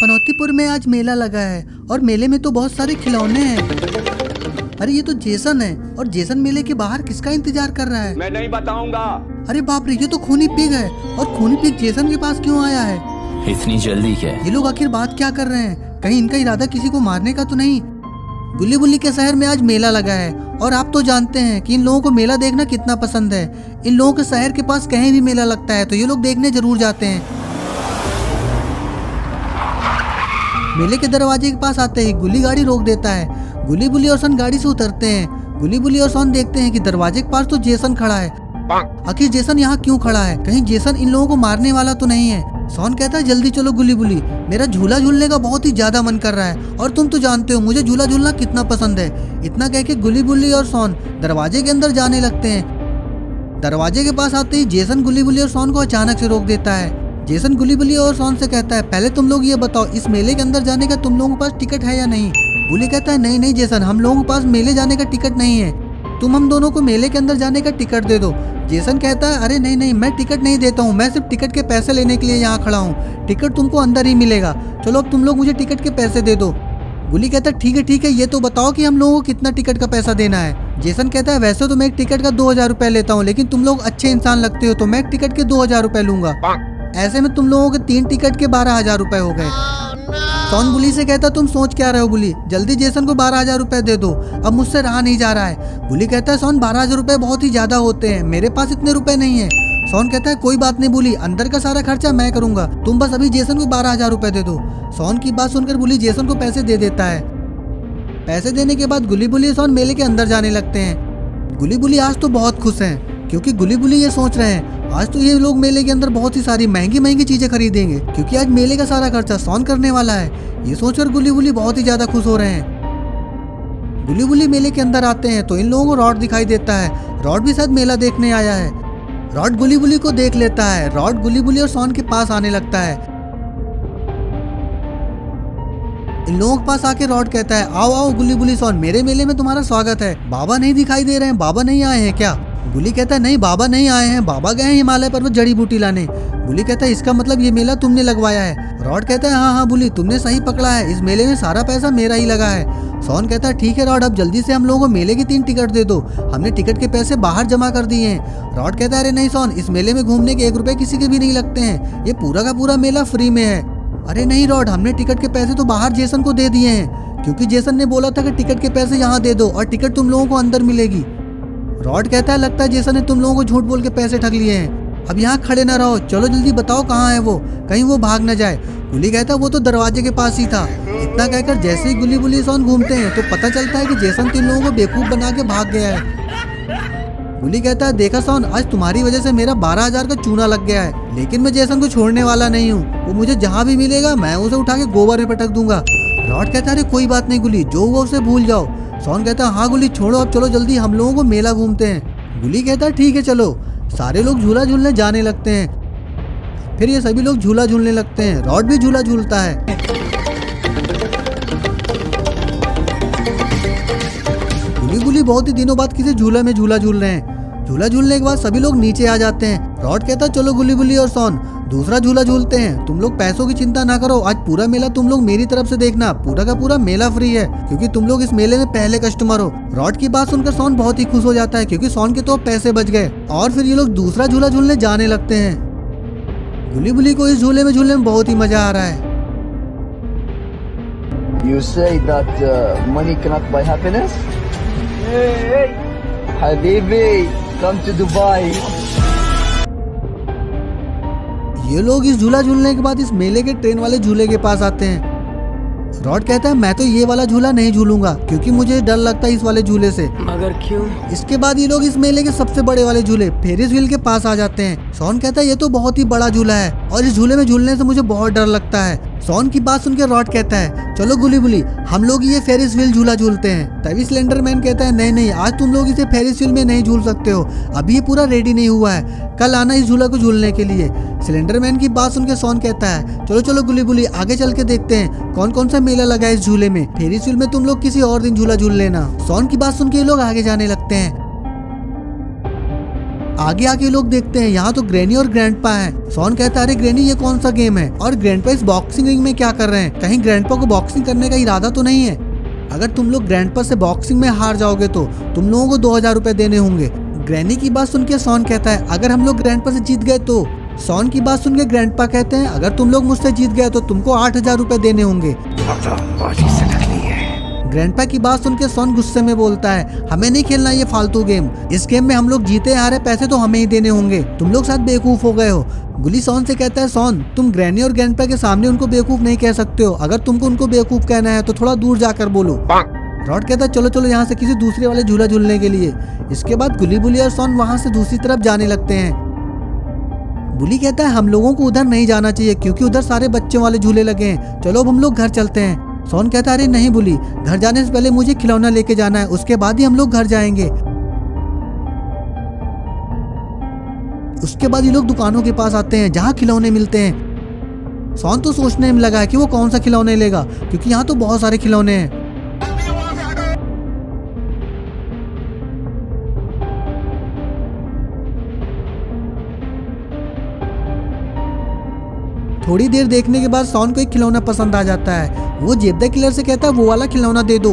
पनौतीपुर में आज मेला लगा है और मेले में तो बहुत सारे खिलौने हैं। अरे ये तो जेसन है और जेसन मेले के बाहर किसका इंतजार कर रहा है? मैं नहीं बताऊंगा। अरे बाप रे, ये तो खूनी पिग है और खूनी पिग जेसन के पास क्यों आया है? इतनी जल्दी क्या? ये लोग आखिर बात क्या कर रहे हैं? कहीं इनका इरादा किसी को मारने का तो नहीं? गुल्ली बुल्ली के शहर में आज मेला लगा है और आप तो जानते हैं कि इन लोगों को मेला देखना कितना पसंद है। इन लोगों के शहर के पास कहीं भी मेला लगता है तो ये लोग देखने जरूर जाते हैं। मेले के दरवाजे के पास आते ही गुल्ली गाड़ी रोक देता है। गुल्ली बुल्ली और सन गाड़ी से उतरते हैं। गुल्ली बुल्ली और सन देखते हैं कि दरवाजे के पास तो जेसन खड़ा है। आखिर जेसन यहाँ क्यों खड़ा है? कहीं जेसन इन लोगों को मारने वाला तो नहीं है? सोन कहता है जल्दी चलो गुल्ली बुल्ली, मेरा झूला झूलने का बहुत ही ज्यादा मन कर रहा है और तुम तो जानते हो मुझे झूला झूलना कितना पसंद है। इतना कह के गुल्ली बुल्ली और सोन दरवाजे के अंदर जाने लगते हैं। दरवाजे के पास आते ही जेसन गुल्ली बुल्ली और सोन को अचानक से रोक देता है। जेसन गुल्ली बुल्ली और सोन से कहता है पहले तुम लोग ये बताओ इस मेले के अंदर जाने का तुम लोगों के पास टिकट है या नहीं? गुल्ली कहता है नहीं नहीं जेसन, हम लोगों के पास मेले जाने का टिकट नहीं है, तुम हम दोनों को मेले के अंदर जाने का टिकट दे दो। जेसन कहता है अरे नहीं नहीं, मैं टिकट नहीं देता हूँ, मैं सिर्फ टिकट के पैसे लेने के लिए यहाँ खड़ा हूँ, टिकट तुमको अंदर ही मिलेगा, चलो अब तुम लोग मुझे टिकट के पैसे दे दो। गुल्ली कहता है ठीक है, ये तो बताओ कि हम लोगों को कितना टिकट का पैसा देना है? जेसन कहता है वैसे तो मैं एक टिकट का 2000 रुपए लेता हूँ, लेकिन तुम लोग अच्छे इंसान लगते हो तो मैं एक टिकट के 2000 रुपए लूंगा। ऐसे में तुम लोगों के 3 टिकट के 12,000 रुपए हो गए। सोन बुली से कहता तुम सोच क्या रहे हो बुली, जल्दी जेसन को 12,000 रुपए दे दो, अब मुझसे रहा नहीं जा रहा है। बुली कहता है सोन 12,000 रुपए बहुत ही ज्यादा होते हैं, मेरे पास इतने रुपए नहीं है। सोन कहता है कोई बात नहीं बुली, अंदर का सारा खर्चा मैं करूंगा, तुम बस अभी जेसन को 12,000 रुपए दे दो। सोन की बात सुनकर बुली जेसन को पैसे दे देता है। पैसे देने के बाद गुल्ली बुल्ली सोन मेले के अंदर जाने लगते हैं। गुल्ली बुल्ली आज तो बहुत खुश हैं क्योंकि गुल्ली बुल्ली ये सोच रहे हैं आज तो ये लोग मेले के अंदर बहुत ही सारी महंगी महंगी चीजें खरीदेंगे क्योंकि आज मेले का सारा खर्चा सोन करने वाला है। ये सोचकर गुल्ली बुल्ली बहुत ही ज्यादा खुश हो रहे हैं। गुल्ली बुल्ली मेले के अंदर आते हैं तो इन लोगों को रॉड दिखाई देता है। रॉड भी शायद मेला देखने आया है। रॉड गुल्ली बुल्ली को देख लेता है। रॉड गुल्ली बुल्ली और सोन के पास आने लगता है। इन लोगों के पास आके रॉड कहता है आओ आओ गुल्ली बुल्ली सोन, मेरे मेले में तुम्हारा स्वागत है। बाबा नहीं दिखाई दे रहे हैं, बाबा नहीं आए हैं क्या? गुल्ली कहता है नहीं बाबा नहीं आए हैं, बाबा गए हैं हिमालय पर्वत जड़ी बूटी लाने। गुल्ली कहता है इसका मतलब ये मेला तुमने लगवाया है? रॉड कहता है हाँ बुल्ली तुमने सही पकड़ा है, इस मेले में सारा पैसा मेरा ही लगा है। सोन कहता है ठीक है रॉड, अब जल्दी से हम लोगों को मेले की 3 टिकट दे दो, हमने टिकट के पैसे बाहर जमा कर दिए हैं। रॉड कहता है अरे नहीं सोन, इस मेले में घूमने के 1 रुपए किसी के भी नहीं लगते हैं, ये पूरा का पूरा मेला फ्री में है। अरे नहीं रॉड, हमने टिकट के पैसे तो बाहर जेसन को दे दिए हैं क्योंकि जेसन ने बोला था कि टिकट के पैसे यहाँ दे दो और टिकट तुम लोगों को अंदर मिलेगी। रॉड कहता है लगता है जेसन ने तुम लोगों को झूठ बोल के पैसे ठग लिए हैं, अब यहाँ खड़े ना रहो, चलो जल्दी बताओ कहाँ है वो, कहीं वो भाग न जाए। गुल्ली कहता है वो तो दरवाजे के पास ही था। इतना कहकर जैसे ही गुल्ली बुल्ली सोन घूमते हैं तो पता चलता है कि जेसन 3 लोगों को बेवकूफ बना के भाग गया है। गुल्ली कहता है देखा सोन, आज तुम्हारी वजह से मेरा 12,000 का चूना लग गया है, लेकिन मैं जेसन को छोड़ने वाला नहीं हूँ, वो मुझे जहाँ भी मिलेगा मैं उसे उठा के गोबर में पटक दूंगा। रॉड कहता है अरे कोई बात नहीं गुल्ली, जो हुआ उसे भूल जाओ। सोन कहता है हाँ गुल्ली छोड़ो, अब चलो जल्दी हम लोगों को मेला घूमते हैं। गुल्ली कहता है ठीक है चलो। सारे लोग झूला झूलने जाने लगते हैं। फिर ये सभी लोग झूला झूलने लगते हैं। रॉड भी झूला झूलता है। गुल्ली बुल्ली बहुत ही दिनों बाद किसी झूला में झूला झूल रहे हैं। झूला झूलने के बाद सभी लोग नीचे आ जाते हैं। रॉड कहता है चलो गुल्ली बुल्ली और सोन दूसरा झूला झूलते हैं, तुम लोग पैसों की चिंता ना करो, आज पूरा मेला तुम लोग मेरी तरफ से देखना, पूरा का पूरा मेला फ्री है क्योंकि तुम लोग इस मेले में पहले कस्टमर हो। रॉड की बात सुनकर सोन बहुत ही खुश हो जाता है क्योंकि सोन के तो पैसे बच गए और फिर ये लोग दूसरा झूला झूलने जाने लगते हैं। गुल्ली बुल्ली को इस झूले में झूलने में बहुत ही मजा आ रहा है। You say that money cannot buy happiness? Hey, Habibi, come to Dubai. ये लोग इस झूला झूलने के बाद इस मेले के ट्रेन वाले झूले के पास आते हैं। रॉड कहता है मैं तो ये वाला झूला नहीं झूलूंगा क्योंकि मुझे डर लगता है इस वाले झूले से। मगर क्यों? इसके बाद ये लोग इस मेले के सबसे बड़े वाले झूले फेरिस व्हील के पास आ जाते हैं। सोन कहता है ये तो बहुत ही बड़ा झूला है और इस झूले में झूलने से मुझे बहुत डर लगता है। सोन की बात सुनकर रॉड कहता है चलो गुल्ली बुल्ली हम लोग ये फेरिस व्हील झूला झूलते हैं। तभी स्लेंडर मैन कहता है नहीं नहीं, आज तुम लोग इसे फेरिस व्हील में नहीं झूल सकते हो, अभी ये पूरा रेडी नहीं हुआ है, कल आना इस झूला को झूलने के लिए। स्लेंडर मैन की बात सुनकर सोन कहता है चलो चलो गुल्ली बुल्ली आगे चल के देखते हैं कौन कौन सा मेला लगा है इस झूले में, फेरिस व्हील में तुम लोग किसी और दिन झूला झूल लेना। सोन की बात सुनकर ये लोग आगे जाने लगते हैं। आगे आके लोग देखते हैं यहाँ तो ग्रैनी और ग्रैंडपा है। सॉन कहता है अरे ग्रैनी ये कौन सा गेम है, और ग्रैंडपा इस बॉक्सिंग रिंग में क्या कर रहे हैं, कहीं ग्रैंडपा को बॉक्सिंग करने का इरादा तो नहीं है। अगर तुम लोग ग्रैंडपा से बॉक्सिंग में हार जाओगे तो तुम लोगों को 2000 रुपए देने होंगे। ग्रैनी की बात सुन के सॉन कहता है अगर हम लोग ग्रैंडपा से जीत गए तो। सॉन की बात सुन के ग्रैंडपा कहते हैं अगर तुम लोग मुझसे जीत गए तो तुमको 8000 रुपए देने होंगे। ग्रैंडपा की बात सुन के सॉन गुस्से में बोलता है हमें नहीं खेलना ये फालतू गेम, इस गेम में हम लोग जीते हारे पैसे तो हमें ही देने होंगे, तुम लोग शायद बेवकूफ हो गए हो। गुली सॉन से कहता है सॉन तुम ग्रैनी और ग्रैंडपा के सामने उनको बेवकूफ नहीं कह सकते हो, अगर तुमको उनको बेवकूफ कहना है तो थोड़ा दूर जाकर बोलो। रॉड कहता है चलो चलो यहाँ से किसी दूसरे वाले झूला झूलने के लिए। इसके बाद गुली बुली और सॉन वहाँ से दूसरी तरफ जाने लगते हैं। बुली कहता है हम लोगों को उधर नहीं जाना चाहिए क्योंकि उधर सारे बच्चों वाले झूले लगे हैं, चलो अब हम लोग घर चलते हैं। सॉन कहता है अरे नहीं बुली, घर जाने से पहले मुझे खिलौना लेके जाना है, उसके बाद ही हम लोग घर जाएंगे। उसके बाद ये लोग दुकानों के पास आते हैं जहाँ खिलौने मिलते हैं। सॉन तो सोचने में लगा है कि वो कौन सा खिलौने लेगा क्योंकि यहाँ तो बहुत सारे खिलौने हैं। थोड़ी देर देखने के बाद सॉन को एक खिलौना पसंद आ जाता है। वो जेब द किलर से कहता है वो वाला खिलौना दे दो।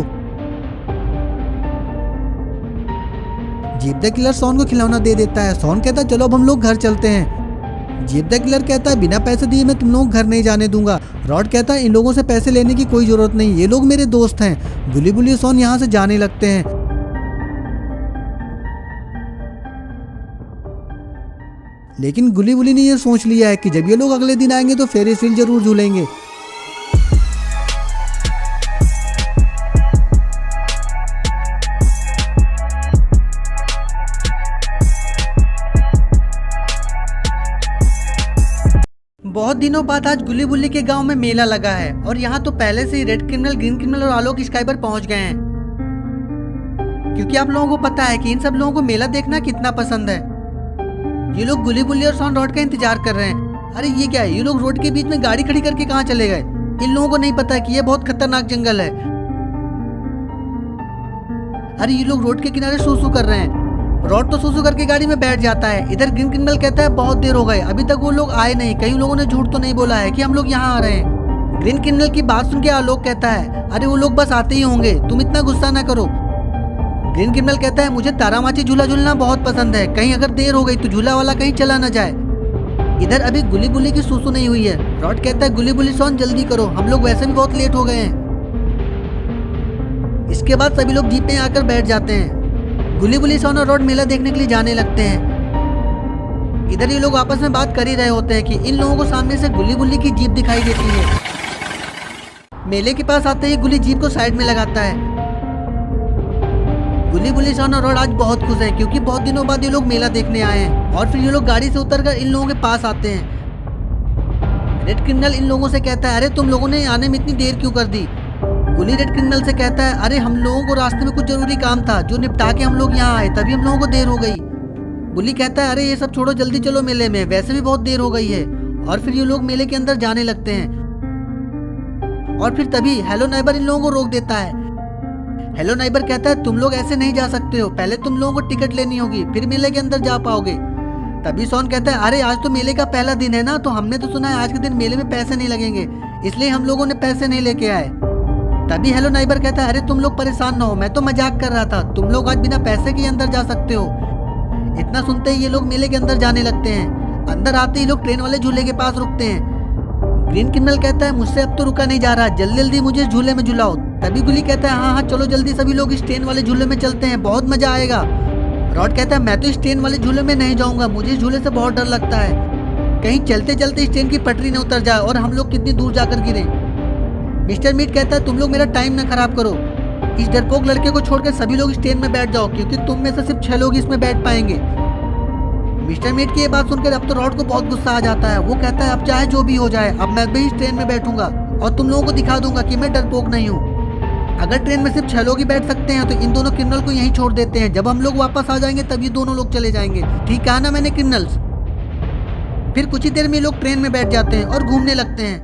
जेब द किलर सॉन को खिलौना दे देता है। सॉन कहता है चलो अब हम लोग घर चलते हैं। जेब द किलर कहता है बिना पैसे दिए मैं तुम लोग घर नहीं जाने दूंगा। रॉड कहता है इन लोगों से पैसे लेने की कोई जरूरत नहीं, ये लोग मेरे दोस्त हैं। गुली बुली और सॉन यहाँ से जाने लगते हैं। लेकिन गुली बुली ने ये सोच लिया है कि जब ये लोग अगले दिन आएंगे तो फेरिस व्हील जरूर झूलेंगे। बहुत दिनों बाद आज गुली बुली के गांव में मेला लगा है और यहाँ तो पहले से ही रेड क्रिमिनल, ग्रीन क्रिमिनल और आलोक स्काइबर पहुंच गए हैं, क्योंकि आप लोगों को पता है कि इन सब लोगों को मेला देखना कितना पसंद है। ये लोग गुली बुली और सॉन रॉड का इंतजार कर रहे हैं। अरे ये क्या है, ये लोग रोड के बीच में गाड़ी खड़ी करके कहाँ चले गए? इन लोगों को नहीं पता कि ये बहुत खतरनाक जंगल है। अरे ये लोग रोड के किनारे सूसू कर रहे हैं। रॉड तो सूसू करके गाड़ी में बैठ जाता है। इधर ग्रीन क्रिमिनल कहता है बहुत देर हो गए, अभी तक वो लोग आए नहीं, कई लोगों ने झूठ तो नहीं बोला है कि हम लोग यहाँ आ रहे हैं। ग्रीन क्रिमिनल की बात सुन के आलोक कहता है अरे वो लोग बस आते ही होंगे, तुम इतना गुस्सा ना करो। ग्रीन क्रिमिनल कहता है मुझे तारामाची झूला झूलना बहुत पसंद है, कहीं अगर देर हो गई तो झूला वाला कहीं चला ना जाए। इधर अभी गुली बुली की सूसू नहीं हुई है। रॉड कहता है गुली बुली सॉन जल्दी करो, हम लोग वैसे भी बहुत लेट हो गए हैं। इसके बाद सभी लोग जीप में आकर बैठ जाते हैं। गुली बुली सॉन और रॉड मेला देखने के लिए जाने लगते हैं। इधर ये लोग आपस में बात कर ही रहे होते हैं कि इन लोगों को सामने से गुली बुली की जीप दिखाई देती है। मेले के पास आते ही गुली जीप को साइड में लगाता है। गुली बुली सॉन और रॉड आज बहुत खुश हैं क्योंकि बहुत दिनों बाद ये लोग मेला देखने आए हैं। और फिर ये लोग गाड़ी से उतरकर इन लोगों के पास आते हैं। रेड क्रिमिनल इन लोगों से कहता है अरे तुम लोगों ने आने में इतनी देर क्यों कर दी? गुली रेड क्रिमिनल से कहता है अरे हम लोगों को रास्ते में कुछ जरूरी काम था जो निपटा के हम लोग यहाँ आए, तभी हम लोगों को देर हो गई। गुली कहता है अरे ये सब छोड़ो, जल्दी चलो मेले में, वैसे भी बहुत देर हो गई है। और फिर ये लोग मेले के अंदर जाने लगते हैं। और फिर तभी हेलो नाइबर इन लोगों को रोक देता है। हेलो नाइबर कहता है तुम लोग ऐसे नहीं जा सकते हो, पहले तुम लोगों को टिकट लेनी होगी, फिर मेले के अंदर जा पाओगे। तभी सॉन कहता है अरे आज तो मेले का पहला दिन है ना, तो हमने तो सुना है आज के दिन मेले में पैसे नहीं लगेंगे, इसलिए हम लोगों ने पैसे नहीं लेके आए। तभी हेलो नाइबर कहता है अरे तुम लोग परेशान ना हो, मैं तो मजाक कर रहा था, तुम लोग आज बिना पैसे के अंदर जा सकते हो। इतना सुनते ही ये लोग मेले के अंदर जाने लगते हैं। अंदर आते ही लोग ट्रेन वाले झूले के पास रुकते हैं। ग्रीन क्रिमिनल कहता है मुझसे अब तो रुका नहीं जा रहा, जल्दी जल्दी मुझे झूले में झुलाओ। तभी गुली कहता है हाँ हाँ चलो जल्दी सभी लोग इस ट्रेन वाले झूले में चलते हैं, बहुत मजा आएगा। रॉड कहता है मैं तो इस ट्रेन वाले झूले में नहीं जाऊंगा, मुझे इस झूले से बहुत डर लगता है, कहीं चलते चलते इस ट्रेन की पटरी न उतर जाए और हम लोग कितनी दूर जाकर गिरे। मिस्टर मीट कहता है तुम लोग मेरा टाइम न खराब करो, इस डरपोक लड़के को छोड़कर सभी लोग इस ट्रेन में बैठ जाओ, क्योंकि तुम में से सिर्फ 6 लोग इसमें बैठ पाएंगे। मिस्टर मीट की ये बात सुनकर अब तो रॉड को बहुत गुस्सा आ जाता है। वो कहता है अब चाहे जो भी हो जाए, अब मैं भी इस ट्रेन में बैठूंगा और तुम लोगों को दिखा दूंगा कि मैं डरपोक नहीं हूँ। अगर ट्रेन में सिर्फ 6 लोग ही बैठ सकते हैं तो इन दोनों क्रिमिनल को यहीं छोड़ देते हैं, जब हम लोग वापस आ जाएंगे तब ये दोनों लोग चले जाएंगे। ठीक कहा ना मैंने क्रिमिनल्स? फिर कुछ ही देर में लोग ट्रेन में बैठ जाते हैं और घूमने लगते हैं।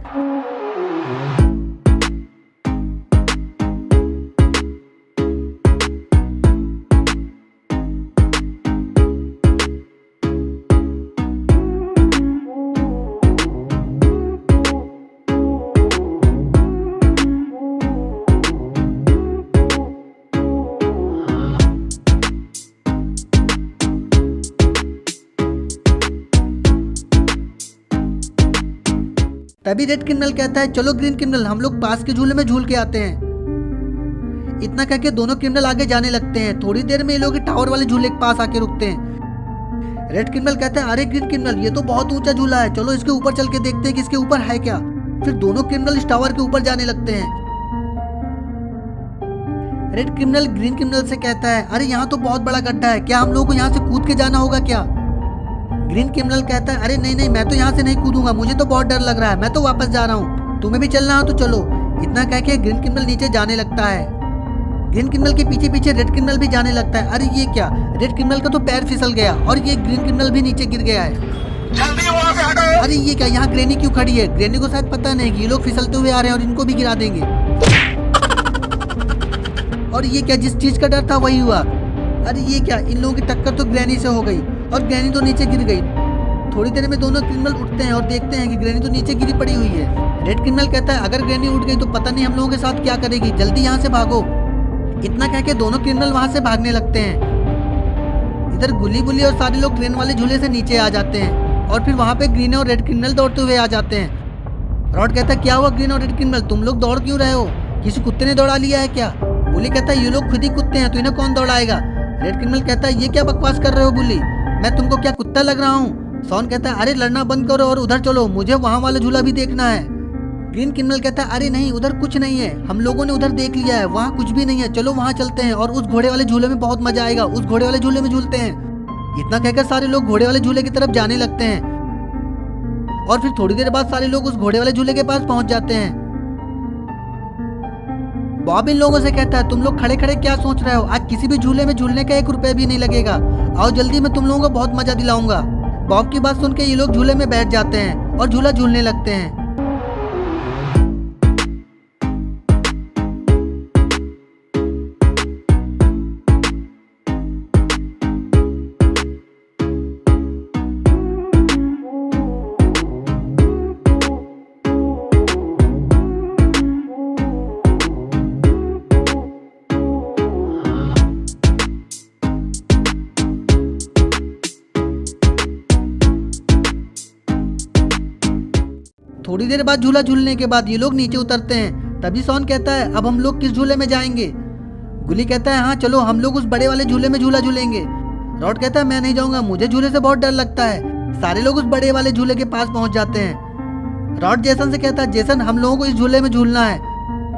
तभी रेड क्रिमिनल कहता है चलो ग्रीन क्रिमिनल हम लोग पास के झूले में झूल के आते हैं। इतना कह के दोनों क्रिमिनल आगे जाने लगते हैं। थोड़ी देर में ये लोग टावर वाले झूले के पास आके रुकते हैं। रेड क्रिमिनल कहता है अरे ग्रीन क्रिमिनल ये तो बहुत ऊंचा झूला है, चलो इसके ऊपर चल के देखते हैं कि इसके ऊपर है क्या। फिर दोनों क्रिमिनल इस टावर के ऊपर जाने लगते हैं। रेड क्रिमिनल ग्रीन क्रिमिनल से कहता है अरे यहाँ तो बहुत बड़ा गड्ढा है, क्या हम लोगों को यहाँ से कूद के जाना होगा क्या। ग्रीन क्रिमिनल कहता है अरे नहीं नहीं मैं तो यहाँ से नहीं कूदूंगा, मुझे तो बहुत डर लग रहा है, मैं तो वापस जा रहा हूँ, तुम्हें भी चलना हो तो चलो। इतना कह के ग्रीन क्रिमिनल नीचे जाने लगता है। ग्रीन क्रिमिनल के पीछे पीछे रेड क्रिमिनल भी जाने लगता है। अरे ये क्या, रेड क्रिमिनल का तो पैर फिसल गया और ये ग्रीन क्रिमिनल भी नीचे गिर गया है। अरे ये क्या, यहाँ ग्रेनी क्यों खड़ी है। ग्रेनी को शायद पता नहीं कि ये लोग फिसलते हुए आ रहे हैं और इनको भी गिरा देंगे। और ये क्या, जिस चीज का डर था वही हुआ। अरे ये क्या, इन लोगों की टक्कर तो ग्रैनी से हो गई और ग्रैनी तो नीचे गिर गई। थोड़ी देर में दोनों क्रिमिनल उठते हैं और देखते हैं कि ग्रैनी तो नीचे गिरी पड़ी हुई है। रेड क्रिमिनल कहता है अगर ग्रैनी उठ गई तो पता नहीं हम लोगों के साथ क्या करेगी, जल्दी यहाँ से भागो। इतना कह के दोनों क्रिमिनल वहां से भागने लगते हैं। इधर गुली बुली और सारे लोग ट्रेन वाले झूले से नीचे आ जाते हैं और फिर वहां पे ग्रीन और रेड क्रिमिनल दौड़ते हुए आ जाते हैं। रॉड कहता है क्या हुआ ग्रीन और रेड क्रिमिनल, तुम लोग दौड़ क्यों रहे हो, किसी कुत्ते ने दौड़ा लिया है क्या। बुली कहता है ये लोग खुद ही कुत्ते हैं तो इन्हें कौन दौड़ाएगा। रेड क्रिमिनल कहता है ये क्या बकवास कर रहे हो बुली, मैं तुमको क्या कुत्ता लग रहा हूँ। सॉन कहता है अरे लड़ना बंद करो और उधर चलो, मुझे वहाँ वाला झूला भी देखना है। ग्रीन क्रिमिनल कहता है अरे नहीं उधर कुछ नहीं है, हम लोगों ने उधर देख लिया है, वहाँ कुछ भी नहीं है, चलो वहाँ चलते हैं और उस घोड़े वाले झूले में बहुत मजा आएगा, उस घोड़े वाले झूले में झूलते हैं। इतना कहकर सारे लोग घोड़े वाले झूले की तरफ जाने लगते हैं और फिर थोड़ी देर बाद सारे लोग उस घोड़े वाले झूले के पास पहुंच जाते हैं। बॉब इन लोगों से कहता है तुम लोग खड़े खड़े क्या सोच रहे हो, आज किसी भी झूले में झूलने का 1 रुपया भी नहीं लगेगा, आओ जल्दी मैं तुम लोगों को बहुत मजा दिलाऊंगा। बॉब की बात सुन के ये लोग झूले में बैठ जाते हैं और झूला झूलने लगते हैं। थोड़ी देर बाद झूला झूलने के बाद ये लोग नीचे उतरते हैं। तभी सॉन कहता है अब हम लोग किस झूले में जाएंगे। गुली कहता है हाँ चलो हम लोग उस बड़े वाले झूले में झूला झूलेंगे। रॉड कहता है मैं नहीं जाऊंगा, मुझे झूले से बहुत डर लगता है। सारे लोग उस बड़े वाले झूले के पास पहुंच जाते हैं। रॉड जेसन से कहता है जेसन हम लोगों को इस झूले में झूलना है।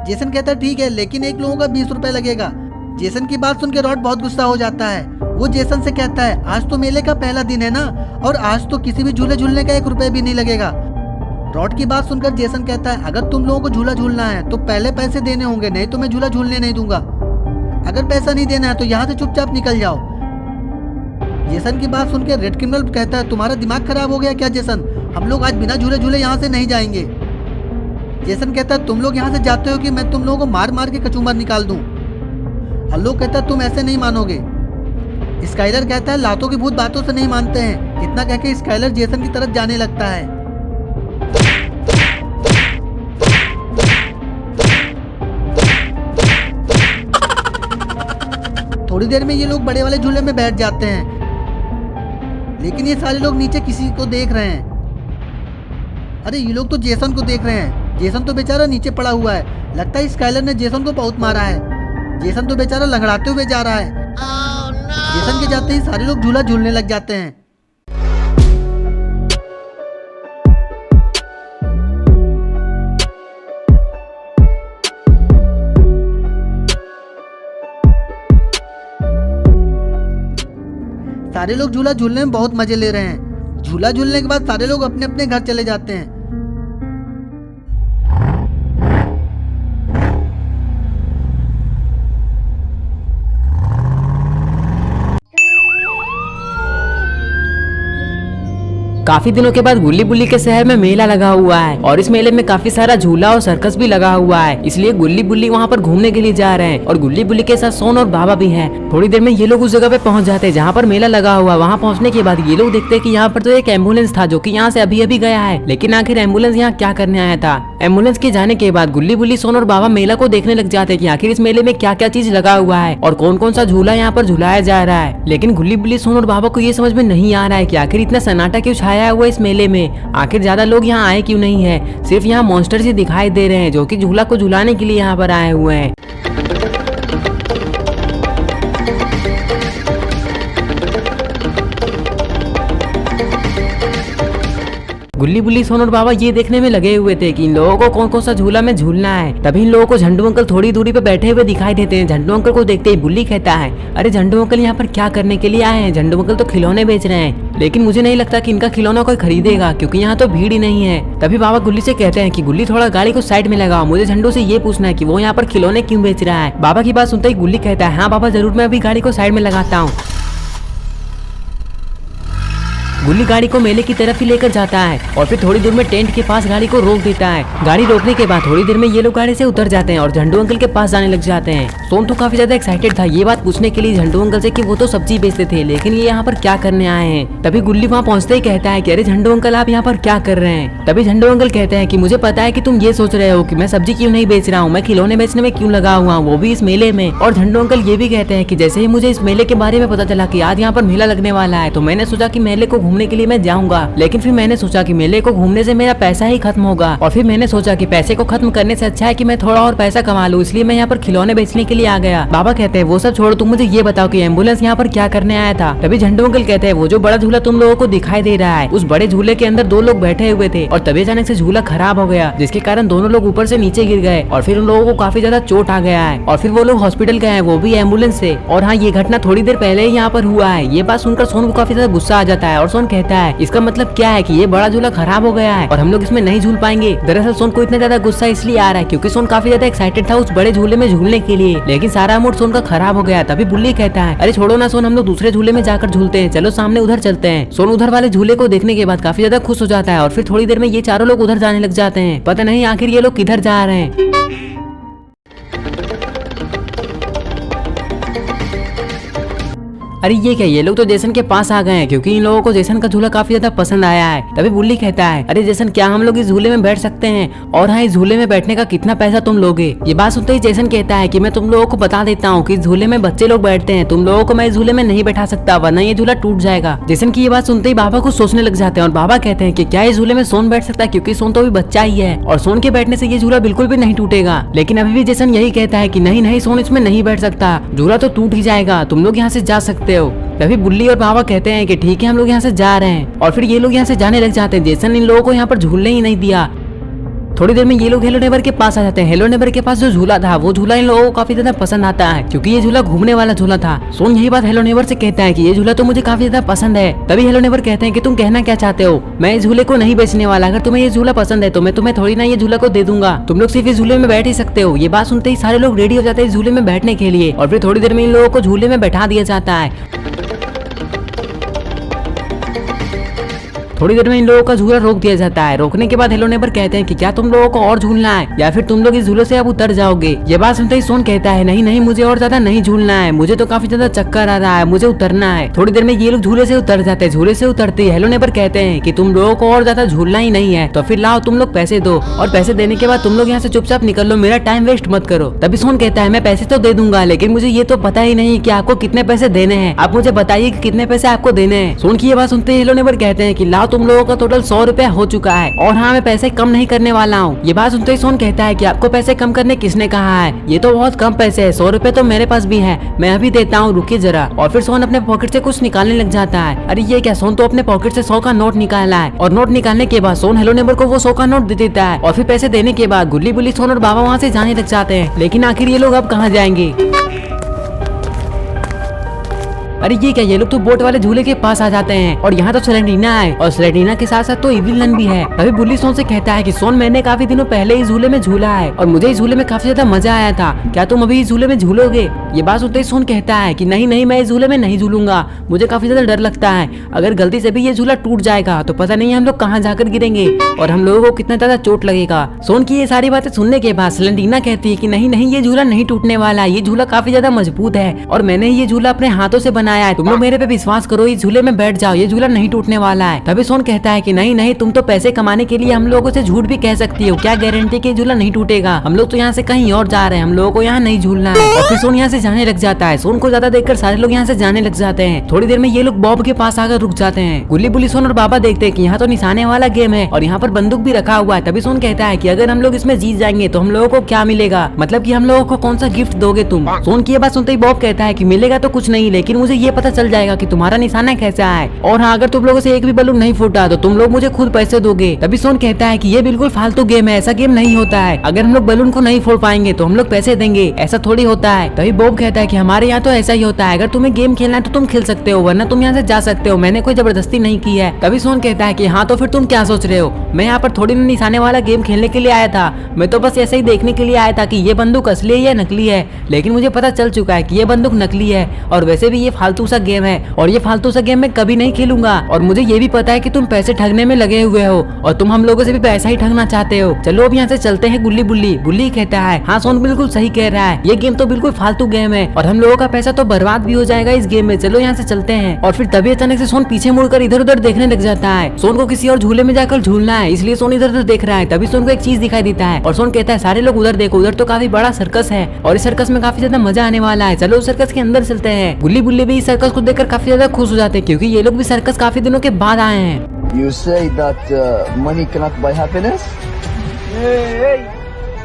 जेसन कहता है ठीक है लेकिन एक लोगों का 20 रुपए लगेगा। जेसन की बात सुन के रॉड बहुत गुस्सा हो जाता है। वो जेसन से कहता है आज तो मेले का पहला दिन है ना, और आज तो किसी भी झूले झूलने का 1 रुपया भी नहीं लगेगा। रॉड की बात सुनकर जेसन कहता है अगर तुम लोगों को झूला झूलना है तो पहले पैसे देने होंगे, नहीं तो मैं झूला झूलने नहीं दूंगा। अगर पैसा नहीं देना है तो यहाँ से चुपचाप निकल जाओ। जेसन की बात सुनकर रेड क्रिमिनल कहता है तुम्हारा दिमाग खराब हो गया क्या जेसन, हम लोग आज बिना झूले झूले यहाँ से नहीं जाएंगे। जेसन कहता है तुम लोग यहाँ से जाते हो कि मैं तुम लोगों को मार मार के कचूमर निकाल दूं। हल्लो कहता है तुम ऐसे नहीं मानोगे। स्काइलर कहता है लातों के भूत बातों से नहीं मानते हैं। इतना कह के स्काइलर जेसन की तरफ जाने लगता है। थोड़ी देर में ये लोग बड़े वाले झूले में बैठ जाते हैं, लेकिन ये सारे लोग नीचे किसी को देख रहे हैं। अरे ये लोग तो जेसन को देख रहे हैं। जेसन तो बेचारा नीचे पड़ा हुआ है, लगता है स्काइलर ने जेसन को बहुत मारा है। जेसन तो बेचारा लंगड़ाते हुए जा रहा है। जेसन के जाते ही सारे लोग झूला झूलने लग जाते हैं। सारे लोग झूला झूलने में बहुत मजे ले रहे हैं। झूला झूलने के बाद सारे लोग अपने अपने घर चले जाते हैं। काफी दिनों के बाद गुल्ली बुल्ली के शहर में मेला लगा हुआ है और इस मेले में काफी सारा झूला और सर्कस भी लगा हुआ है, इसलिए गुल्ली बुल्ली वहाँ पर घूमने के लिए जा रहे हैं और गुल्ली बुल्ली के साथ सोन और बाबा भी हैं। थोड़ी देर में ये लोग उस जगह पे पहुँच जाते हैं जहाँ पर मेला लगा हुआ। वहाँ पहुँचने के बाद ये लोग देखते हैं कि यहाँ पर तो एक एम्बुलेंस था जो कि यहाँ से अभी अभी गया है, लेकिन आखिर एम्बुलेंस यहाँ क्या करने आया था। एम्बुलेंस के जाने के बाद गुल्ली बुल्ली, सोन और बाबा मेला को देखने लग जाते हैं कि आखिर इस मेले में क्या क्या चीज लगा हुआ है और कौन कौन सा झूला यहाँ पर झुलाया जा रहा है। लेकिन गुल्ली बुल्ली, सोन और बाबा को ये समझ में नहीं आ रहा है कि आखिर इतना सन्नाटा क्यों छाया हुआ है इस मेले में, आखिर ज्यादा लोग यहाँ आए क्यों नहीं है। सिर्फ यहाँ मॉन्स्टर से दिखाई दे रहे हैं जो कि झूला को झुलाने के लिए यहाँ पर आए हुए हैं। गुल्ली बुल्ली, सोन और बाबा ये देखने में लगे हुए थे कि इन लोगों को कौन कौन सा झूला में झूलना है। तभी इन लोगों को झंडू अंकल थोड़ी दूरी पे बैठे हुए दिखाई देते हैं। झंडू अंकल को देखते ही बुल्ली कहता है, अरे झंडू अंकल यहाँ पर क्या करने के लिए आए हैं? झंडू अंकल तो खिलौने बेच रहे हैं, लेकिन मुझे नहीं लगता कि इनका खिलौना कोई खरीदेगा क्योंकि यहाँ तो भीड़ ही नहीं है। तभी बाबा गुल्ली से कहते हैं कि गुल्ली थोड़ा गाड़ी को साइड में लगाओ, मुझे झंडू से ये पूछना है कि वो यहाँ पर खिलौने क्यों बेच रहा है। बाबा की बात सुनते ही गुल्ली कहता है, हाँ बाबा जरूर, मैं अभी गाड़ी को साइड में लगाता हूँ। गुल्ली गाड़ी को मेले की तरफ ही लेकर जाता है और फिर थोड़ी दूर में टेंट के पास गाड़ी को रोक देता है। गाड़ी रोकने के बाद थोड़ी देर में ये लोग गाड़ी से उतर जाते हैं और झंडू अंकल के पास जाने लग जाते हैं। सोन तो काफी ज्यादा एक्साइटेड था ये बात पूछने के लिए झंडू अंकल से कि वो तो सब्जी बेचते थे, लेकिन ये यहाँ पर क्या करने आए हैं। तभी गुल्ली वहाँ पहुँचते ही कहता है कि अरे झंडू अंकल, आप यहाँ पर क्या कर रहे हैं? तभी झंडू अंकल कहते हैं कि मुझे पता है कि तुम ये सोच रहे हो कि मैं सब्जी क्यों नहीं बेच रहा हूँ, मैं खिलौने बेचने में क्यों लगा हुआ हूँ, वो भी इस मेले में। और झंडू अंकल ये भी कहते हैं कि जैसे ही मुझे इस मेले के बारे में पता चला कि आज यहाँ पर मेला लगने वाला है, तो मैंने सोचा कि मेले को घूमने के लिए मैं जाऊंगा, लेकिन फिर मैंने सोचा कि मेले को घूमने से मेरा पैसा ही खत्म होगा और फिर मैंने सोचा कि पैसे को खत्म करने से अच्छा है कि मैं थोड़ा और पैसा कमा लूं, इसलिए मैं यहाँ पर खिलौने बेचने के लिए आ गया। बाबा कहते हैं वो सब छोड़ो, तुम मुझे ये बताओ कि एम्बुलेंस यहाँ पर क्या करने आया था। तभी झंडू अंकल कहते हैं वो जो बड़ा झूला तुम लोगों को दिखाई दे रहा है, उस बड़े झूले के अंदर 2 लोग बैठे हुए थे और तभी अचानक से झूला खराब हो गया, जिसके कारण दोनों लोग ऊपर से नीचे गिर गए और फिर उन लोगों को काफी ज्यादा चोट आ गया है और फिर वो लोग हॉस्पिटल गए हैं, वो भी एम्बुलेंस से। और हाँ, ये घटना थोड़ी देर पहले ही यहाँ पर हुआ है। ये बात सुनकर सोन को काफी ज्यादा गुस्सा आ जाता है और सोन कहता है इसका मतलब क्या है कि ये बड़ा झूला खराब हो गया है और हम लोग इसमें नहीं झूल पाएंगे। दरअसल सोन को इतना ज्यादा गुस्सा इसलिए आ रहा है क्योंकि सोन काफी ज्यादा एक्साइटेड था उस बड़े झूले में झूलने के लिए, लेकिन सारा मूड सोन का खराब हो गया। तभी बुल्ली कहता है, अरे छोड़ो ना सोन, हम लोग दूसरे झूले में जाकर झूलते हैं, चलो सामने उधर चलते हैं। सोन उधर वाले झूले को देखने के बाद काफी ज्यादा खुश हो जाता है और फिर थोड़ी देर में ये चारों लोग उधर जाने लग जाते हैं। पता नहीं आखिर ये लोग किधर जा रहे हैं। अरे ये क्या, ये लोग तो जेसन के पास आ गए हैं क्योंकि इन लोगों को जेसन का झूला काफी ज्यादा पसंद आया है। तभी बुल्ली कहता है, अरे जेसन, क्या हम लोग इस झूले में बैठ सकते हैं? और हाँ, इस झूले में बैठने का कितना पैसा तुम लोगे? ये बात सुनते ही जेसन कहता है कि मैं तुम लोगों को बता देता हूँ कि इस झूले में बच्चे लोग बैठते हैं, तुम लोगों को मैं इस झूले में नहीं बैठा सकता, वरना ये झूला टूट जाएगा। जेसन की ये बात सुनते ही बाबा कुछ सोचने लग जाते हैं और बाबा कहते हैं कि क्या इस झूले में सोन बैठ सकता है, क्योंकि सोन तो अभी बच्चा ही है और सोन के बैठने से ये झूला बिल्कुल भी नहीं टूटेगा। लेकिन अभी भी जेसन यही कहता है कि नहीं नहीं, सोन इसमें नहीं बैठ सकता, झूला तो टूट ही जाएगा, तुम लोग यहाँ से जा सकते हो। तभी बुल्ली और बाबा कहते हैं कि ठीक है, हम लोग यहाँ से जा रहे हैं और फिर ये लोग यहाँ से जाने लग जाते हैं। जेसन इन लोगों को यहाँ पर झूलने ही नहीं दिया। थोड़ी देर में ये लोग हेलो नेबर के पास आ जाते हैं। हेलो नेबर के पास जो झूला था, वो झूला इन लोगों को काफी ज्यादा पसंद आता है क्योंकि ये झूला घूमने वाला झूला था। सोन यही बात हेलो नेबर से कहता है कि ये झूला तो मुझे काफी ज्यादा पसंद है। तभी हेलो नेबर कहते हैं कि तुम कहना क्या चाहते हो, मैं इस झूले को नहीं बेचने वाला, अगर तुम्हें ये झूला पसंद है तो मैं तुम्हें थोड़ी ना ये झूला को दे दूंगा, तुम लोग सिर्फ इस झूले में बैठ ही सकते हो। ये बात सुनते ही सारे लोग रेडी हो जाते हैं इस झूले में बैठने के लिए और फिर थोड़ी देर में इन लोगों को झूले में बैठा दिया जाता है। थोड़ी देर में इन लोगों का झूला रोक दिया जाता है। रोकने के बाद हेलो नेबर कहते हैं कि क्या तुम लोगों को और झूलना है या फिर तुम लोग इस झूले से अब उतर जाओगे। ये बात सुनते ही सोन कहता है, नहीं नहीं, मुझे और ज्यादा नहीं झूलना है, मुझे तो काफी ज्यादा चक्कर आ रहा है, मुझे उतरना है। थोड़ी देर में ये लोग झूले से उतर जाते हैं। झूले से उतरते ही हेलो नेबर कहते हैं कि तुम लोगों को और ज्यादा झूलना ही नहीं है तो फिर लाओ तुम लोग पैसे दो, और पैसे देने के बाद तुम लोग यहाँ से चुपचाप निकल लो, मेरा टाइम वेस्ट मत करो। तभी सोन कहता है, मैं पैसे तो दे दूंगा, लेकिन मुझे ये तो पता ही नहीं कि आपको कितने पैसे देने हैं, आप मुझे बताइए कि कितने पैसे आपको देने हैं। सोन की ये बात सुनते ही हेलो नेबर कहते हैं कि लाओ, तुम लोगों का टोटल 100 रुपया हो चुका है और हाँ, मैं पैसे कम नहीं करने वाला हूँ। ये बात सुनते ही सोन कहता है कि आपको पैसे कम करने किसने कहा है, ये तो बहुत कम पैसे है, 100 रुपए तो मेरे पास भी है, मैं अभी देता हूँ, रुकिए जरा। और फिर सोन अपने पॉकेट से कुछ निकालने लग जाता है। अरे ये क्या, सोन तो अपने पॉकेट से 100 का नोट निकाला है और नोट निकालने के बाद सोन हेलो नेबर को वो 100 का नोट दे देता है और फिर पैसे देने के बाद गुल्ली बुल्ली, सोन और बाबा वहाँ से जाने लग जाते हैं। लेकिन आखिर ये लोग अब कहाँ जाएंगे? अरे ये क्या, ये लोग तो बोट वाले झूले के पास आ जाते हैं और यहाँ तो स्लेंडीना है और स्लेंडीना के साथ साथ तो इविल नन भी है। तभी बुल्ली सोन से कहता है कि सोन, मैंने काफी दिनों पहले इस झूले में झूला है और मुझे इस झूले में काफी ज्यादा मजा आया था, क्या तुम अभी इस झूले में झूलोगे? ये बात सुनते ही सोन कहता है कि नहीं नहीं, मैं इस झूले में नहीं झूलूंगा, मुझे काफी ज्यादा डर लगता है, अगर गलती से भी ये झूला टूट जाएगा तो पता नहीं हम लोग कहाँ जाकर गिरेंगे और हम लोगों को कितना ज्यादा चोट लगेगा। सोन की ये सारी बातें सुनने के बाद स्लेंडीना कहती है कि नहीं नहीं, ये झूला नहीं टूटने वाला, ये झूला काफी ज्यादा मजबूत है और मैंने ये झूला अपने हाथों से बनाया आया है, तुम लोग मेरे पे विश्वास करो, इस झूले में बैठ जाओ, ये झूला नहीं टूटने वाला है। तभी सोन कहता है कि नहीं नहीं, तुम तो पैसे कमाने के लिए हम लोगों से झूठ भी कह सकती हो, क्या गारंटी कि झूला नहीं टूटेगा, हम लोग तो यहाँ से कहीं और जा रहे हैं, हम लोगों को यहाँ नहीं झूलना है। और फिर सोन यहाँ से जाने लग जाता है। सोन को ज्यादा देखकर सारे लोग यहाँ से जाने लग जाते हैं। थोड़ी देर में ये लोग बॉब के पास आकर रुक जाते हैं। गुल्ली बुल्ली सोन और बाबा देखते हैं कि यहाँ तो निशाने वाला गेम है और यहाँ पर बंदूक भी रखा हुआ है। तभी सोन कहता है कि अगर हम लोग इसमें जीत जाएंगे तो हम लोगों को क्या मिलेगा, मतलब कि हम लोगों को कौन सा गिफ्ट दोगे तुम। सोन की ये बात सुनते ही बॉब कहता है कि मिलेगा तो कुछ नहीं, लेकिन मुझे ये पता चल जाएगा कि तुम्हारा निशाना कैसा है, और हाँ अगर तुम लोगों से एक भी बलून नहीं फूटा तो तुम लोग मुझे खुद पैसे दोगे। तभी सोन कहता है कि ये बिल्कुल फालतू गेम है, ऐसा गेम नहीं होता है, अगर हम लोग बलून को नहीं फोड़ पाएंगे तो हम लोग पैसे देंगे, ऐसा थोड़ी होता है। तभी बॉब कहता है कि हमारे यहाँ तो ऐसा ही होता है, अगर तुम्हें गेम खेलना है तो तुम खेल सकते हो, वरना तुम यहाँ से जा सकते हो, मैंने कोई जबरदस्ती नहीं की है। तभी सोन कहता है कि हाँ तो फिर तुम क्या सोच रहे हो, मैं यहाँ पर थोड़ी निशाने वाला गेम खेलने के लिए आया था, मैं तो बस ऐसे ही देखने के लिए आया था कि ये बंदूक असली है या नकली है, लेकिन मुझे पता चल चुका है कि ये बंदूक नकली है, और वैसे भी ये फालतू सा गेम है और ये फालतू सा गेम मैं कभी नहीं खेलूंगा, और मुझे ये भी पता है कि तुम पैसे ठगने में लगे हुए हो और तुम हम लोगों से भी पैसा ही ठगना चाहते हो, चलो अब यहाँ से चलते हैं। गुल्ली बुल्ली बुल्ली कहता है हाँ सोन बिल्कुल सही कह रहा है, ये गेम तो बिल्कुल फालतू गेम है और हम लोगों का पैसा तो बर्बाद भी हो जाएगा इस गेम में, चलो यहाँ से चलते हैं। और फिर तभी अचानक से सोन पीछे मुड़कर इधर उधर देखने लग जाता है। सोन को किसी और झूले में जाकर झूलना है, इसलिए सोन इधर उधर देख रहा है। तभी सोन को एक चीज दिखाई देता है और सोन कहता है सारे लोग उधर देखो, उधर तो काफी बड़ा सर्कस है और इस सर्कस में काफी ज्यादा मजा आने वाला है, चलो उस सर्कस के अंदर चलते हैं। गुल्ली बुल्ली भी इस सर्कस को देखकर काफी ज्यादा खुश हो जाते हैं क्योंकि ये लोग भी सर्कस काफी दिनों के बाद आए हैं। You say that money cannot buy happiness? Hey,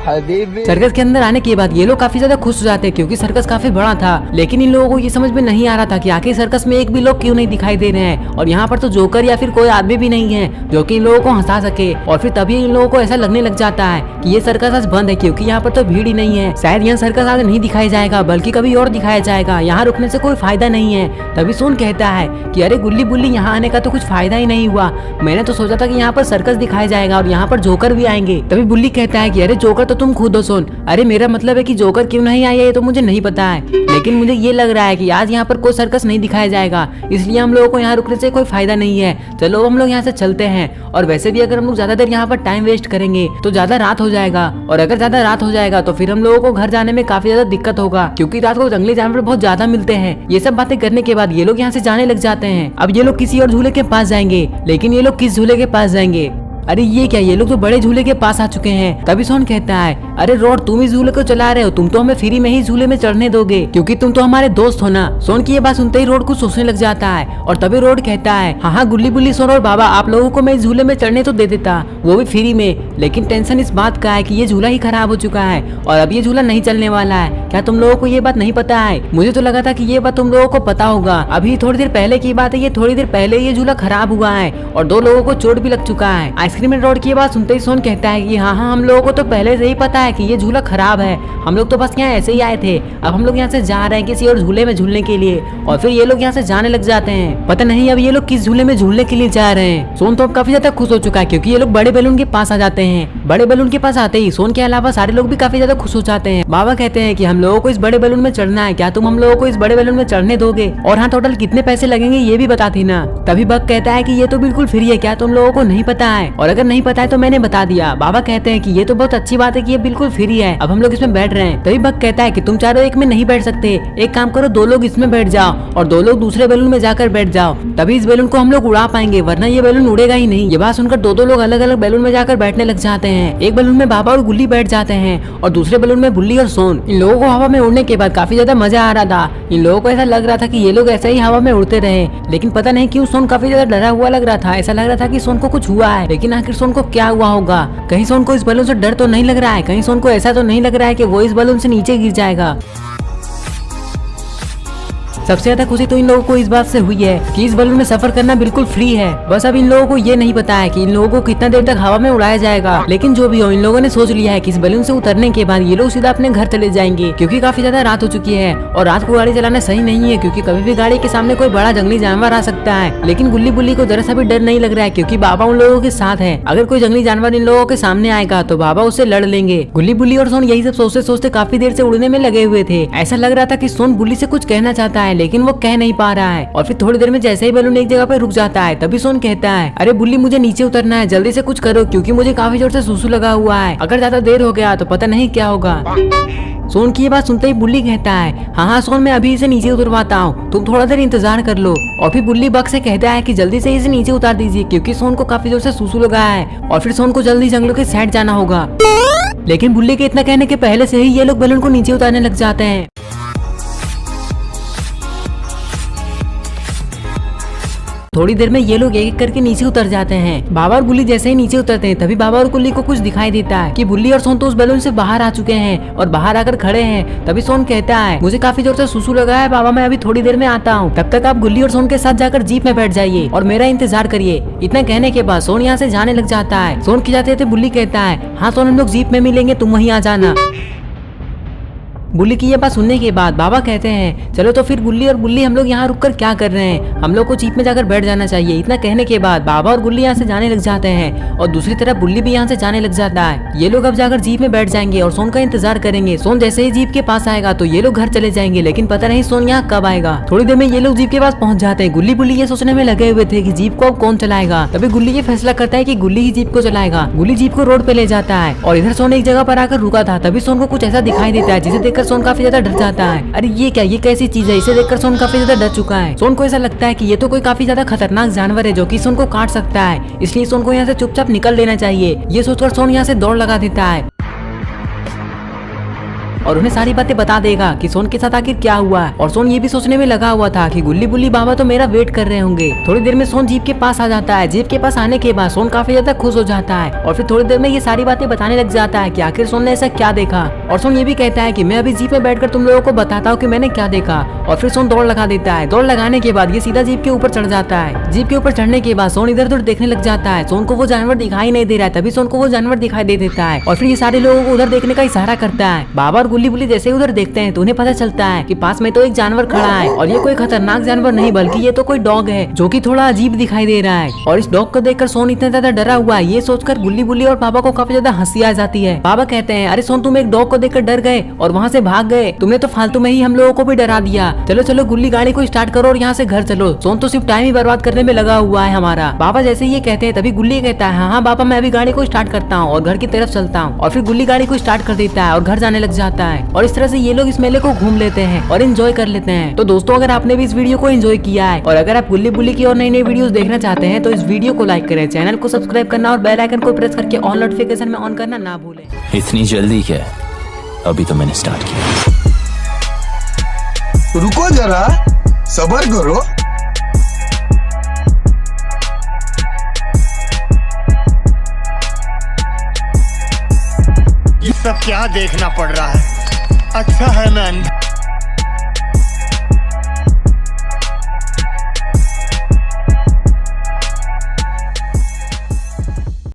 Habibi. Circus के अंदर आने के बाद ये लोग काफी ज्यादा खुश हो जाते हैं क्योंकि सर्कस काफी बड़ा था, लेकिन इन लोगों को ये समझ में नहीं आ रहा था कि आखिर सर्कस में एक भी लोग क्यों नहीं दिखाई दे रहे हैं, और यहाँ पर तो जोकर या फिर कोई आदमी भी नहीं है जो कि इन लोगों को हंसा सके। और फिर तभी इन लोगों को ऐसा लगने लग जाता है कि ये सर्कस आज बंद है क्योंकि यहाँ पर तो भीड़ ही नहीं है, शायद यहाँ सर्कस आज नहीं दिखाया जाएगा बल्कि कभी और दिखाया जाएगा, यहाँ रुकने से कोई फायदा नहीं है। तभी सोन कहता है कि अरे गुल्ली बुल्ली यहाँ आने का तो कुछ फायदा ही नहीं हुआ, मैंने तो सोचा था कि यहाँ पर सर्कस दिखाया जाएगा और यहाँ पर जोकर भी आएंगे। तभी बुल्ली कहता है कि अरे जोकर तो तुम खुद हो सोन, अरे मेरा मतलब है कि जोकर क्यों नहीं आया ये तो मुझे नहीं पता है, लेकिन मुझे ये लग रहा है कि आज यहाँ पर कोई सर्कस नहीं दिखाया जाएगा, इसलिए हम लोगों को यहाँ रुकने से कोई फायदा नहीं है, चलो हम लोग यहाँ से चलते हैं। और वैसे भी अगर हम लोग ज्यादा देर यहाँ पर टाइम वेस्ट करेंगे तो ज्यादा रात हो जाएगा, और अगर ज्यादा रात हो जाएगा तो फिर हम लोगों को घर जाने में काफी ज्यादा दिक्कत होगा क्योंकि रात को जंगली जानवर बहुत ज्यादा मिलते हैं। ये सब बातें करने के बाद ये लोग यहाँ से जाने लग जाते हैं। अब ये लोग किसी और झूले के पास जाएंगे, लेकिन ये लोग किस झूले के पास जाएंगे, अरे ये क्या, ये लोग तो बड़े झूले के पास आ चुके हैं। तभी सोन कहता है अरे रोड तुम इस झूले को चला रहे हो, तुम तो हमें फ्री में ही झूले में चढ़ने दोगे क्योंकि तुम तो हमारे दोस्त हो ना। सोन की ये बात सुनते ही रोड कुछ सोचने लग जाता है और तभी रोड कहता है हाँ गुल्ली बुल्ली सोन और बाबा आप लोगों को मैं इस झूले में चढ़ने तो दे देता, वो भी फ्री में, लेकिन टेंशन इस बात का है कि ये झूला ही खराब हो चुका है और अब ये झूला नहीं चलने वाला है। क्या तुम लोगों को ये बात नहीं पता है? मुझे तो लगा था कि ये बात तुम लोगों को पता होगा, अभी थोड़ी देर पहले की बात है, ये थोड़ी देर पहले ये झूला खराब हुआ है और 2 लोगों को चोट भी लग चुका है। आइसक्रीम रोड की बात सुनते ही सोन कहता है कि हाँ हम लोगों को तो पहले से ही पता है कि ये झूला खराब है, हम लोग तो बस यहाँ ऐसे ही आए थे, अब हम लोग यहाँ से जा रहे हैं किसी और झूले में झूलने के लिए। और फिर ये लोग यहाँ से जाने लग जाते हैं, पता नहीं अब ये लोग किस झूले में झूलने के लिए जा रहे हैं। सोन तो अब काफी ज्यादा खुश हो चुका है क्योंकि ये लोग बड़े बैलून के पास आ जाते हैं। बड़े बैलून के पास आते ही सोन के अलावा सारे लोग भी काफी ज्यादा खुश हो जाते हैं। बाबा कहते हैं कि हम लोगों को इस बड़े बैलून में चढ़ना है, क्या तुम हम लोगों को इस बड़े बैलून में चढ़ने दोगे, और हाँ टोटल कितने पैसे लगेंगे ये भी बताती ना। तभी बक कहता है कि ये तो बिल्कुल फ्री है, क्या तुम लोगों को नहीं पता है, और अगर नहीं पता है तो मैंने बता दिया। बाबा कहते हैं कि ये तो बहुत अच्छी बात है कि ये बिल्कुल फ्री है, अब हम लोग इसमें बैठ रहे हैं। तभी बक कहता है कि तुम चारों एक में नहीं बैठ सकते, एक काम करो 2 लोग इसमें बैठ जाओ और 2 लोग दूसरे बैलून में जाकर बैठ जाओ, तभी इस बैलून को हम लोग उड़ा पाएंगे, वरना ये बैलून उड़ेगा ही नहीं। ये बात सुनकर 2 लोग अलग अलग बैलून में जाकर बैठने लग जाते हैं। एक बैलून में बाबा और गुल्ली बैठ जाते हैं और दूसरे बैलून में बुल्ली और सोन। इन लोगों को हवा में उड़ने के बाद काफी ज्यादा मजा आ रहा था। इन लोगों को ऐसा लग रहा था कि ये लोग ऐसे ही हवा में उड़ते रहे, लेकिन पता नहीं क्यों सोन काफी ज्यादा डरा हुआ लग रहा था। ऐसा लग रहा था कि सोन को कुछ हुआ है, लेकिन आखिर सोन को क्या हुआ होगा? कहीं सोन को इस बैलून से डर तो नहीं लग रहा है, कहीं सोन को ऐसा तो नहीं लग रहा है कि वो इस बैलून से नीचे गिर जाएगा। सबसे ज्यादा खुशी तो इन लोगों को इस बात से हुई है कि इस बैलून में सफर करना बिल्कुल फ्री है। बस अब इन लोगों को ये नहीं पता है कि इन लोगों को कितना देर तक हवा में उड़ाया जाएगा, लेकिन जो भी हो इन लोगों ने सोच लिया है कि इस बैलून से उतरने के बाद ये लोग सीधा अपने घर चले जाएंगे क्योंकि काफी ज्यादा रात हो चुकी है और रात को गाड़ी चलाना सही नहीं है क्योंकि कभी भी गाड़ी के सामने कोई बड़ा जंगली जानवर आ सकता है। लेकिन गुल्ली बुल्ली को जरा सा भी डर नहीं लग रहा है क्योंकि बाबा उन लोगों के साथ है। अगर कोई जंगली जानवर इन लोगों के सामने आएगा तो बाबा उससे लड़ लेंगे। गुल्ली बुल्ली और सोन यही सब सोचते सोचते काफी देर से उड़ने में लगे हुए थे। ऐसा लग रहा था कि सोन बुल्ली से कुछ कहना चाहता है लेकिन वो कह नहीं पा रहा है। और फिर थोड़ी देर में जैसे ही बैलून एक जगह पे रुक जाता है तभी सोन कहता है अरे बुल्ली मुझे नीचे उतरना है, जल्दी से कुछ करो क्योंकि मुझे काफी जोर से सुसु लगा हुआ है, अगर ज्यादा देर हो गया तो पता नहीं क्या होगा। सोन की ये बात सुनते ही बुल्ली कहता है, हाँ हाँ सोन, मैं अभी इसे नीचे उतरवाता हूँ, तुम थोड़ा देर इंतजार कर लो। और फिर बुल्ली बग से कहता है कि जल्दी से इसे नीचे उतार दीजिए, क्योंकि सोन को काफी जोर से सुसु लगा है और फिर सोन को जल्दी जंगलों के साइड जाना होगा। लेकिन बुल्ली के इतना कहने के पहले से ही ये लोग बैलून को नीचे उतारने लग जाते हैं। थोड़ी देर में ये लोग एक एक करके नीचे उतर जाते हैं। बाबा और बुल्ली जैसे ही नीचे उतरते हैं तभी बाबा और बुल्ली को कुछ दिखाई देता है कि बुल्ली और सोन तो उस बैलून से बाहर आ चुके हैं और बाहर आकर खड़े हैं। तभी सोन कहता है, मुझे काफी जोर से सुसु लगा है बाबा, मैं अभी थोड़ी देर में आता हूँ, तब तक आप गुल्ली और सोन के साथ जाकर जीप में बैठ जाइए और मेरा इंतजार करिए। इतना कहने के बाद सोन यहाँ से जाने लग जाता है। सोन के जाते थे बुल्ली कहता है, हाँ सोन, हम लोग जीप में मिलेंगे, तुम वहीं आ जाना। बुल्ली की ये बात सुनने के बाद बाबा कहते हैं, चलो तो फिर गुल्ली और बुल्ली हम लोग यहाँ रुककर क्या कर रहे हैं, हम लोग को जीप में जाकर बैठ जाना चाहिए। इतना कहने के बाद बाबा और गुल्ली यहाँ से जाने लग जाते हैं और दूसरी तरफ बुल्ली भी यहाँ से जाने लग जाता है। ये लोग अब जाकर जीप में बैठ जाएंगे और सोन का इंतजार करेंगे। सोन जैसे ही जीप के पास आएगा तो ये लोग घर चले जाएंगे, लेकिन पता नहीं सोन यहाँ कब आएगा। थोड़ी देर में ये लोग जीप के पास पहुंच जाते हैं। गुल्ली बुल्ली ये सोचने में लगे हुए थे कि जीप को अब कौन चलाएगा। तभी गुल्ली ये फैसला करता है कि गुल्ली ही जीप को चलाएगा। गुल्ली जीप को रोड पे ले जाता है और इधर सोन एक जगह पर आकर रुका था। तभी सोन को कुछ ऐसा दिखाई देता है जिसे देखकर सोन काफी ज्यादा जाता है। अरे ये क्या, ये कैसी चीज है? इसे देखकर सोन काफी ज्यादा डर चुका है। सोन को ऐसा लगता है कि ये तो कोई काफी ज्यादा खतरनाक जानवर है जो कि सोन को काट सकता है, इसलिए सोन को यहाँ से चुपचाप निकल लेना चाहिए। ये सोचकर सोन यहाँ से दौड़ लगा देता है और उन्हें सारी बातें बता देगा कि सोन के साथ आखिर क्या हुआ है। और सोन ये भी सोचने में लगा हुआ था कि गुल्ली बुल्ली बाबा तो मेरा वेट कर रहे होंगे। थोड़ी देर में सोन जीप के पास आ जाता है। जीप के पास आने के बाद सोन काफी ज्यादा खुश हो जाता है और फिर थोड़ी देर में ये सारी बातें बताने लग जाता है कि आखिर सोन ने ऐसा क्या देखा। और सोन ये भी कहता है कि मैं अभी जीप में बैठकर तुम लोगों को बताता हूँ कि मैंने क्या देखा। और फिर सोन दौड़ लगा देता है। दौड़ लगाने के बाद ये सीधा जीप के ऊपर चढ़ जाता है। जीप के ऊपर चढ़ने के बाद सोन इधर उधर देखने लग जाता है। सोन को वो जानवर दिखाई नहीं दे रहा है, तभी सोन को वो जानवर दिखाई दे देता है और फिर ये सारे लोगों को उधर देखने का इशारा करता है। बाबा और गुल्ली बुल्ली जैसे उधर देखते हैं तो उन्हें पता चलता है कि पास में तो एक जानवर खड़ा है और ये कोई खतरनाक जानवर नहीं बल्कि ये तो कोई डॉग है जो कि थोड़ा अजीब दिखाई दे रहा है। और इस डॉग को देखकर सोन इतना ज्यादा डरा हुआ है, ये सोचकर गुल्ली बुल्ली और बाबा को काफी ज्यादा हंसी आ जाती है। बाबा कहते हैं, अरे सोन, तुम एक डॉग को देखकर डर गए और वहाँ से भाग गए, तुमने तो फालतू में ही हम लोगों को भी डरा दिया। चलो चलो गुल्ली, गाड़ी को स्टार्ट करो और यहाँ से घर चलो। सोन तो सिर्फ टाइम ही बर्बाद करने में लगा हुआ है हमारा। बाबा जैसे ये कहते हैं तभी गुल्ली कहता है, हाँ हाँ बाबा, मैं अभी गाड़ी को स्टार्ट करता हूँ और घर की तरफ चलता हूँ। और फिर गुल्ली गाड़ी को स्टार्ट कर देता है और घर जाने लग जाता है। और इस तरह से ये लोग इस मेले को घूम लेते हैं और एंजॉय कर लेते हैं। तो दोस्तों, अगर आपने भी इस वीडियो को एंजॉय किया है और अगर आप गुल्ली बुल्ली की और नई नई वीडियोस देखना चाहते हैं तो इस वीडियो को लाइक करें, चैनल को सब्सक्राइब करना और बेल आइकन को प्रेस करके ऑल नोटिफिकेशन में ऑन करना ना भूलें। इतनी जल्दी क्या? अभी तो मैंने स्टार्ट किया। रुको जरा, सब्र करो। ये सब क्या देखना पड़ रहा है? अच्छा है मैं अंधा